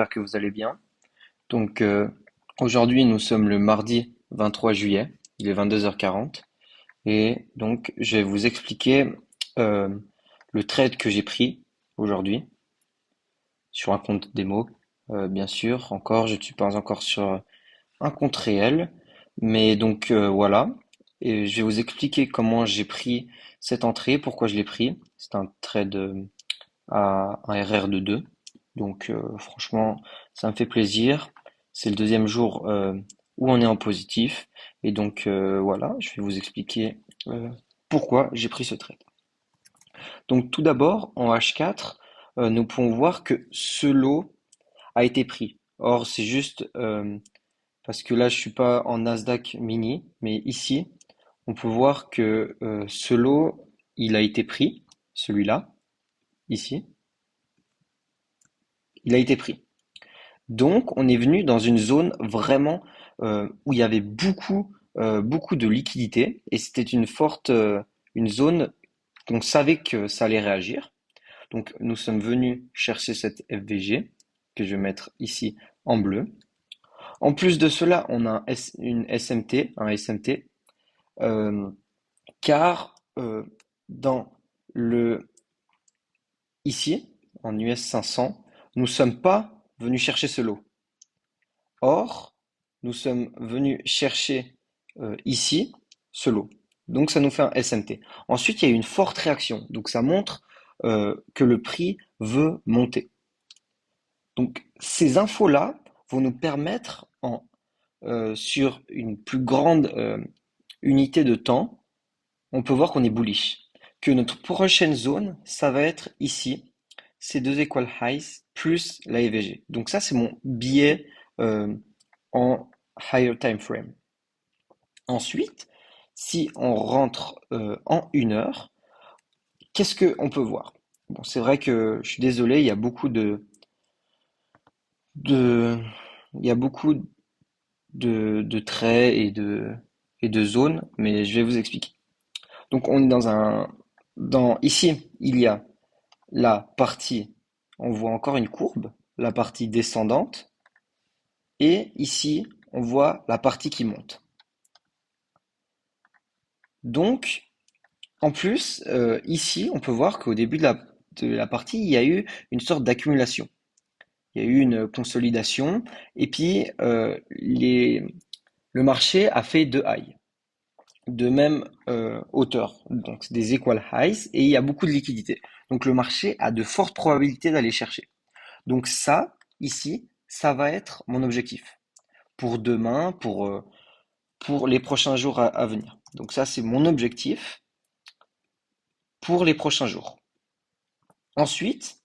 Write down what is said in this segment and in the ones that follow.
j'espère que vous allez bien. Donc aujourd'hui nous sommes le mardi 23 juillet, il est 22h40 et donc je vais vous expliquer euh, le trade que j'ai pris aujourd'hui sur un compte démo. Bien sûr, encore, je ne suis pas encore sur un compte réel, mais donc voilà. Et je vais vous expliquer comment j'ai pris cette entrée, pourquoi je l'ai pris. C'est un trade à un RR de 2. Donc franchement, ça me fait plaisir. C'est le deuxième jour où on est en positif. Et donc voilà, je vais vous expliquer pourquoi j'ai pris ce trade. Donc tout d'abord, en H4, nous pouvons voir que ce lot a été pris. Or, c'est juste parce que là, je suis pas en Nasdaq mini, mais ici, on peut voir que ce lot, il a été pris, celui-là, ici, il a été pris. Donc, on est venu dans une zone vraiment où il y avait beaucoup de liquidité et c'était une zone qu'on savait que ça allait réagir. Donc, nous sommes venus chercher cette FVG que je vais mettre ici en bleu. En plus de cela, on a une SMT, un SMT, euh, car dans le ici en US 500, nous sommes pas venus chercher ce lot. Or, nous sommes venus chercher ici ce lot. Donc ça nous fait un SMT. Ensuite, il y a eu une forte réaction. Donc ça montre que le prix veut monter. Donc ces infos-là vont nous permettre sur une plus grande unité de temps, on peut voir qu'on est bullish. Que notre prochaine zone, ça va être ici, ces deux equal highs plus la EVG. Donc ça, c'est mon billet euh, en higher time frame. Ensuite, si on rentre en 1 heure, qu'est-ce qu'on peut voir? Bon, c'est vrai que je suis désolé, il y a de, il y a beaucoup de traits et de zones, mais je vais vous expliquer. Donc on est ici, il y a la partie, on voit encore une courbe, la partie descendante, et ici, on voit la partie qui monte. Donc, en plus, ici, on peut voir qu'au début de la partie, il y a eu une sorte d'accumulation. Il y a eu une consolidation, et puis le marché a fait deux highs de même hauteur, donc c'est des equal highs, et il y a beaucoup de liquidité. Donc le marché a de fortes probabilités d'aller chercher. Donc ça, ici, ça va être mon objectif pour demain, pour les prochains jours à venir. Donc ça, c'est mon objectif pour les prochains jours. Ensuite,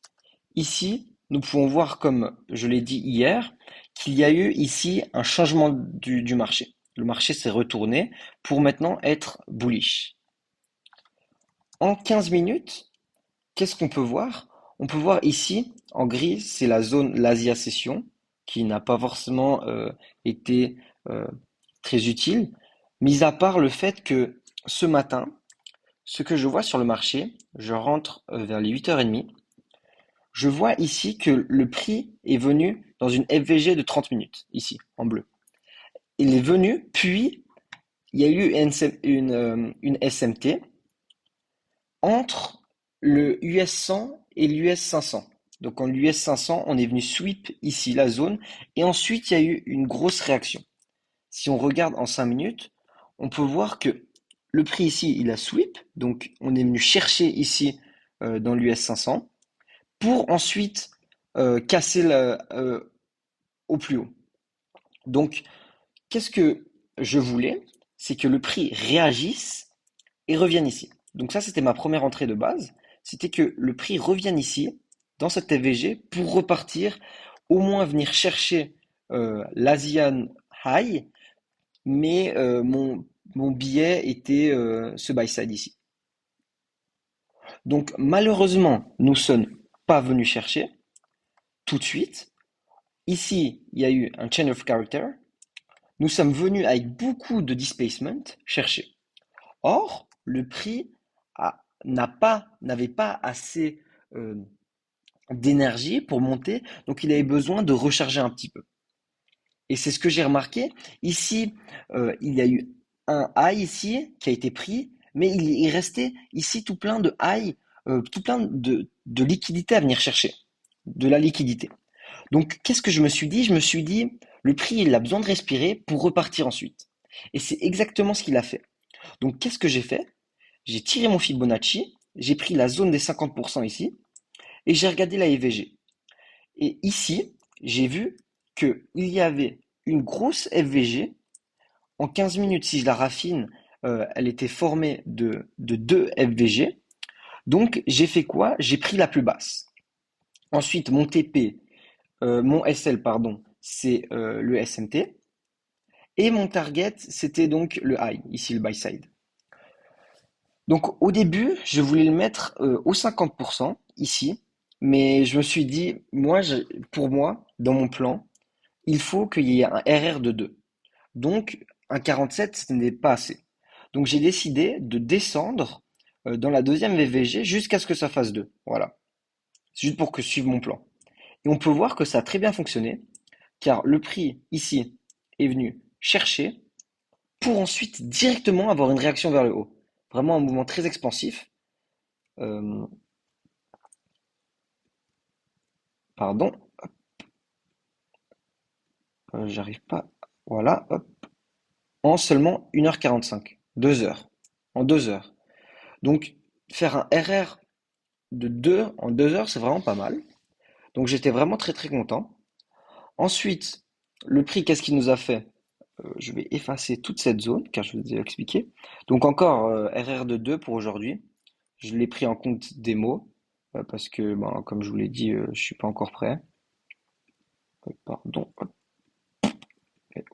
ici, nous pouvons voir, comme je l'ai dit hier, qu'il y a eu ici un changement du marché. Le marché s'est retourné pour maintenant être bullish. En 15 minutes, qu'est-ce qu'on peut voir? On peut voir ici, en gris, c'est la zone l'Asia Session, qui n'a pas forcément été euh, très utile, mis à part le fait que ce matin, ce que je vois sur le marché, je rentre vers les 8h30, je vois ici que le prix est venu dans une FVG de 30 minutes, ici, en bleu. Il est venu, puis il y a eu une SMT entre le US 100 et l'US 500. Donc en l'US 500, on est venu sweep ici la zone et ensuite il y a eu une grosse réaction. Si on regarde en 5 minutes, on peut voir que le prix ici, il a sweep, donc on est venu chercher ici dans l'US 500 pour ensuite casser au plus haut. Donc qu'est-ce que je voulais? C'est que le prix réagisse et revienne ici. Donc ça, c'était ma première entrée de base. C'était que le prix revienne ici, dans cette FVG, pour repartir, au moins venir chercher l'Asian High, mais mon billet était ce buy side ici. Donc malheureusement, nous ne sommes pas venus chercher tout de suite. Ici, il y a eu un change of character. Nous sommes venus avec beaucoup de displacement chercher. Or, le prix n'avait pas assez d'énergie pour monter, donc il avait besoin de recharger un petit peu. Et c'est ce que j'ai remarqué. Ici, il y a eu un high ici qui a été pris, mais il restait ici tout plein de high, tout plein de liquidités à venir chercher, de la liquidité. Donc, qu'est-ce que je me suis dit? Je me suis dit, le prix, il a besoin de respirer pour repartir ensuite. Et c'est exactement ce qu'il a fait. Donc, qu'est-ce que j'ai fait? J'ai tiré mon Fibonacci, j'ai pris la zone des 50% ici, et j'ai regardé la EVG. Et ici, j'ai vu qu'il y avait une grosse FVG. En 15 minutes, si je la raffine, elle était formée de 2 FVG. Donc, j'ai fait quoi? J'ai pris la plus basse. Ensuite, mon TP, mon SL, pardon, c'est le SMT. Et mon target, c'était donc le high, ici le buy side. Donc, au début, je voulais le mettre au 50%, ici. Mais je me suis dit, pour moi, dans mon plan, il faut qu'il y ait un RR de 2. Donc, un 47, ce n'est pas assez. Donc, j'ai décidé de descendre dans la deuxième VVG jusqu'à ce que ça fasse 2. Voilà. C'est juste pour que je suive mon plan. Et on peut voir que ça a très bien fonctionné, car le prix ici est venu chercher pour ensuite directement avoir une réaction vers le haut. Vraiment un mouvement très expansif. Euh, pardon, j'arrive pas. Voilà, hop. En seulement 1h45. 2 heures. En 2 heures. Donc, faire un RR de 2 en 2 heures, c'est vraiment pas mal. Donc j'étais vraiment très très content. Ensuite, le prix, qu'est-ce qu'il nous a fait? Je vais effacer toute cette zone car je vous ai expliqué. Donc encore RR de 2 pour aujourd'hui. Je l'ai pris en compte démo parce que, ben, comme je vous l'ai dit, je suis pas encore prêt. Pardon. Hop,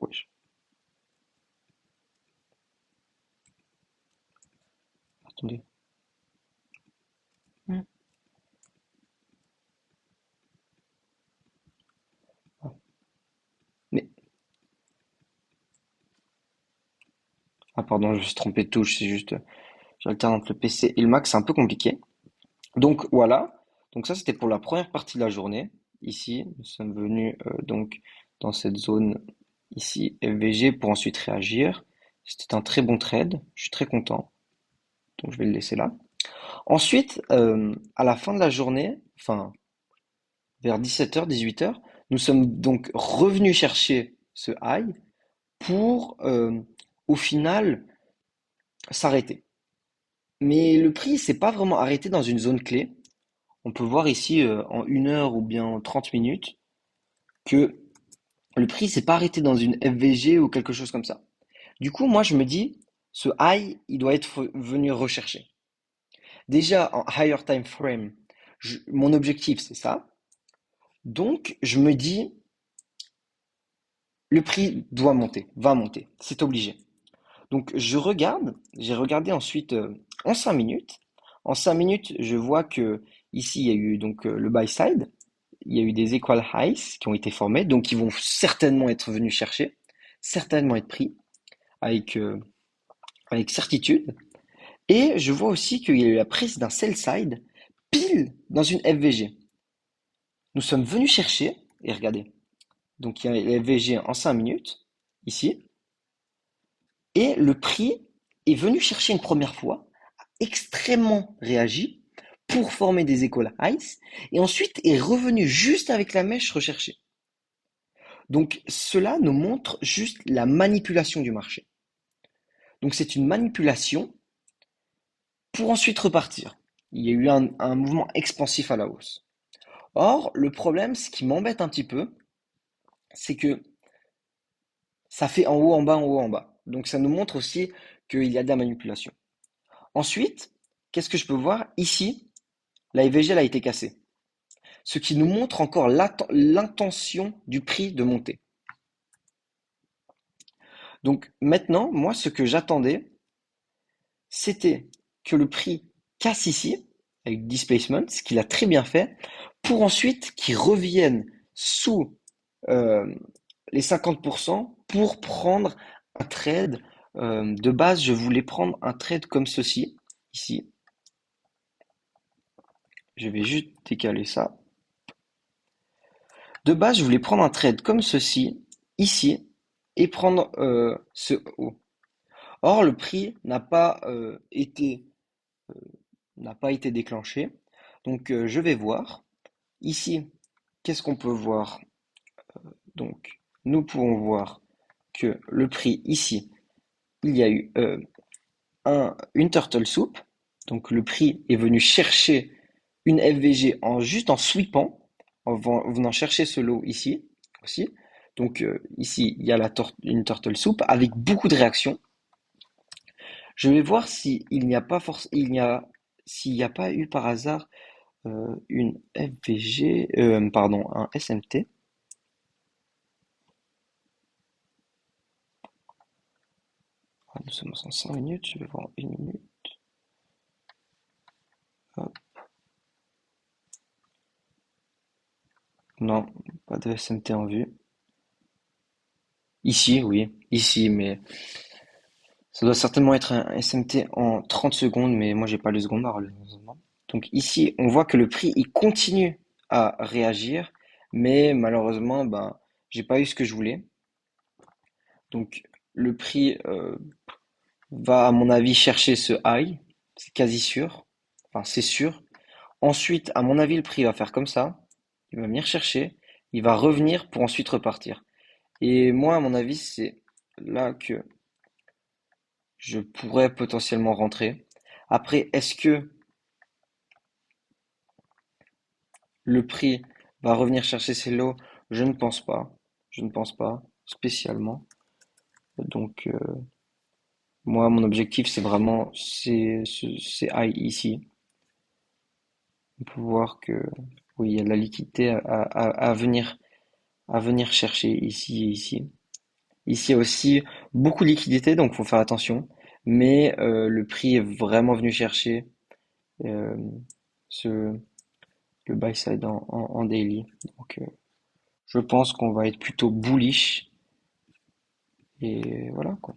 wesh. Attendez. Hmm. Ah. Mais, ah pardon, je me suis trompé de touche. C'est juste, j'alterne entre le PC et le Mac, c'est un peu compliqué. Donc voilà, donc ça c'était pour la première partie de la journée. Ici, nous sommes venus donc dans cette zone ici, FVG, pour ensuite réagir. C'était un très bon trade, je suis très content, donc je vais le laisser là. Ensuite, à la fin de la journée, enfin vers 17h, 18h, nous sommes donc revenus chercher ce high pour au final s'arrêter. Mais le prix s'est pas vraiment arrêté dans une zone clé. On peut voir ici en 1 heure ou bien 30 minutes que le prix s'est pas arrêté dans une FVG ou quelque chose comme ça. Du coup, moi, je me dis, ce high, il doit être venu rechercher. Déjà, en higher time frame, mon objectif, c'est ça. Donc, je me dis, le prix doit monter, va monter. C'est obligé. Donc, j'ai regardé ensuite en 5 minutes. En 5 minutes, je vois que ici, il y a eu donc le buy side. Il y a eu des equal highs qui ont été formés, donc ils vont certainement être venus chercher, certainement être pris avec, avec certitude. Et je vois aussi qu'il y a eu la prise d'un sell side pile dans une FVG. Nous sommes venus chercher, et regardez, donc il y a la FVG en 5 minutes, ici, et le prix est venu chercher une première fois, extrêmement réagi, pour former des equal highs, et ensuite est revenu juste avec la mèche recherchée. Donc cela nous montre juste la manipulation du marché. Donc c'est une manipulation pour ensuite repartir. Il y a eu un mouvement expansif à la hausse. Or, le problème, ce qui m'embête un petit peu, c'est que ça fait en haut, en bas, en haut, en bas. Donc ça nous montre aussi qu'il y a de la manipulation. Ensuite, qu'est-ce que je peux voir? Ici, la EVG elle a été cassée. Ce qui nous montre encore l'intention du prix de monter. Donc maintenant, moi, ce que j'attendais, c'était que le prix casse ici, avec displacement, ce qu'il a très bien fait, pour ensuite qu'il revienne sous euh, les 50% pour prendre un trade. De base, je voulais prendre un trade comme ceci, ici. Je vais juste décaler ça. De base, je voulais prendre un trade comme ceci, ici, et prendre ce haut. Or, le prix n'a pas été déclenché. Donc, je vais voir. Ici, qu'est-ce qu'on peut voir? Donc, nous pouvons voir que le prix ici, il y a eu une turtle soup. Donc, le prix est venu chercher une FVG juste en sweepant, venant chercher ce lot ici aussi. Donc, ici, il y a une turtle soup avec beaucoup de réactions. Je vais voir s'il n'y a pas eu par hasard une FVG, pardon, un SMT. Ah, nous sommes en 5 minutes, je vais voir 1 minute. Hop. Non, pas de SMT en vue. Ici, oui, ici, mais ça doit certainement être un SMT en 30 secondes, mais moi j'ai pas les secondes malheureusement. Donc ici, on voit que le prix il continue à réagir, mais malheureusement, ben, j'ai pas eu ce que je voulais. Donc le prix va à mon avis chercher ce high, c'est quasi sûr. Enfin, c'est sûr. Ensuite, à mon avis, le prix va faire comme ça. Il va venir chercher, il va revenir pour ensuite repartir. Et moi, à mon avis, c'est là que je pourrais potentiellement rentrer. Après, est-ce que le prix va revenir chercher ses lots? Je ne pense pas. Je ne pense pas spécialement. Donc, moi, mon objectif, c'est vraiment c'est high ici. On peut voir que oui, il y a de la liquidité à venir chercher ici et ici. Ici, il y a aussi beaucoup de liquidité, donc il faut faire attention. Mais le prix est vraiment venu chercher euh, ce, le buy side en daily. Donc, je pense qu'on va être plutôt bullish. Et voilà quoi.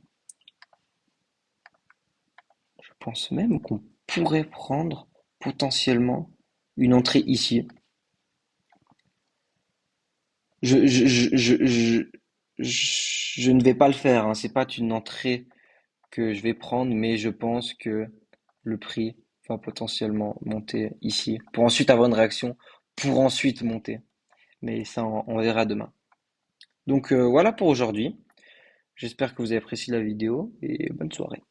Je pense même qu'on pourrait prendre potentiellement une entrée ici. Je, je, je, je, je, je ne vais pas le faire, hein. C'est pas une entrée que je vais prendre, mais je pense que le prix va potentiellement monter ici pour ensuite avoir une réaction, pour ensuite monter. Mais ça, on verra demain. Donc voilà pour aujourd'hui. J'espère que vous avez apprécié la vidéo et bonne soirée.